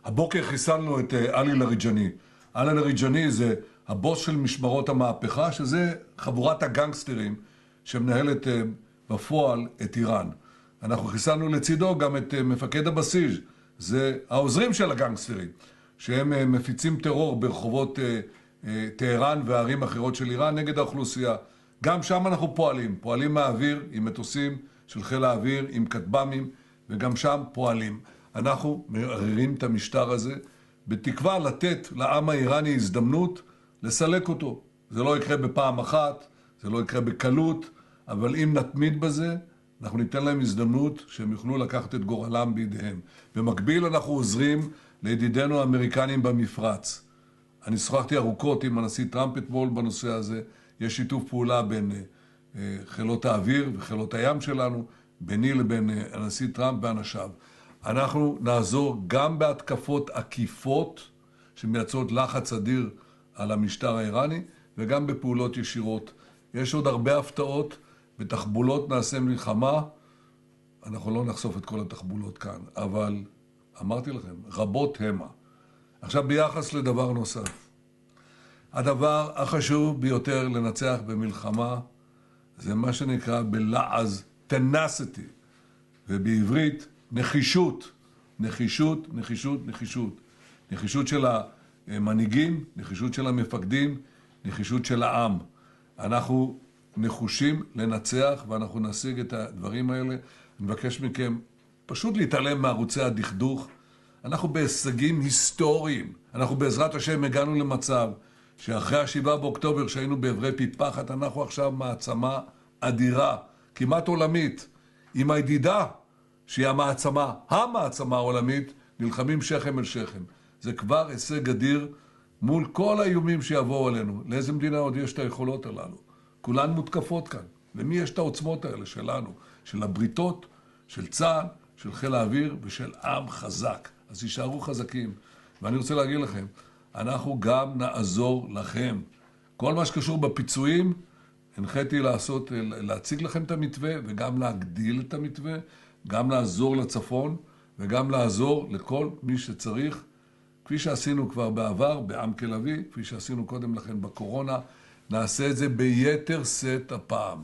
הבוקר חיסלנו את עלי לריג'אני. עלי לריג'אני זה הבוס של משמרות המהפכה, שזה חבורת הגנגסטרים שמנהלת בפועל את איראן. אנחנו חיסלנו לצידו גם את מפקד הבסיס, זה העוזרים של הגנגסטרים, שהם מפיצים טרור ברחובות טהרן וערים אחרות של איראן נגד האוכלוסייה. גם שם אנחנו פועלים מהאוויר עם מטוסים של חיל האוויר, עם כטב"מים, וגם שם פועלים. אנחנו מערערים את המשטר הזה, בתקווה לתת לעם האיראני הזדמנות לסלק אותו. זה לא יקרה בפעם אחת, זה לא יקרה בקלות, אבל אם נתמיד בזה, אנחנו ניתן להם הזדמנות שהם יוכלו לקחת את גורלם בידיהם. במקביל אנחנו עוזרים לידידינו האמריקנים במפרץ. אני שוחחתי ארוכות עם הנשיא טראמפ אתמול בנושא הזה. יש שיתוף פעולה בין חילות האוויר וחילות הים שלנו, ביני לבין הנשיא טראמפ ואנשיו. אנחנו נעזור גם בהתקפות עקיפות שמייצרות לחץ אדיר על המשטר האיראני, וגם בפעולות ישירות. יש עוד הרבה הפתעות, בתחבולות נעשה מלחמה. אנחנו לא נחשוף את כל התחבולות כאן, אבל אמרתי לכם, רבות המה. עכשיו ביחס לדבר נוסף. הדבר החשוב ביותר לנצח במלחמה זה מה שנקרא בלעז tenacity, ובעברית נחישות. נחישות, נחישות, נחישות. נחישות של המנהיגים, נחישות של המפקדים, נחישות של העם. אנחנו נחושים לנצח ואנחנו נשיג את הדברים האלה. אני מבקש מכם פשוט להתעלם מערוצי הדכדוך. אנחנו בהישגים היסטוריים. אנחנו בעזרת השם הגענו למצב שאחרי ה7 באוקטובר שהיינו בעברי פי פחת, אנחנו עכשיו מעצמה אדירה, כמעט עולמית, עם הידידה שהיא המעצמה העולמית, נלחמים שכם אל שכם. זה כבר הישג אדיר מול כל האיומים שיבואו עלינו. לאיזה מדינה עוד יש את היכולות הללו? כולן מותקפות כאן. למי יש את העוצמות האלה שלנו? של הבריתות, של צה"ל, של חיל האוויר ושל עם חזק. אז יישארו חזקים. ואני רוצה להגיד לכם, אנחנו גם נעזור לכם. כל מה שקשור בפיצויים, הנחיתי להציג לכם את המתווה וגם להגדיל את המתווה, גם לעזור לצפון וגם לעזור לכל מי שצריך, כפי שעשינו כבר בעבר בעמק לביא, כפי שעשינו קודם לכן בקורונה, נעשה את זה ביתר שאת הפעם.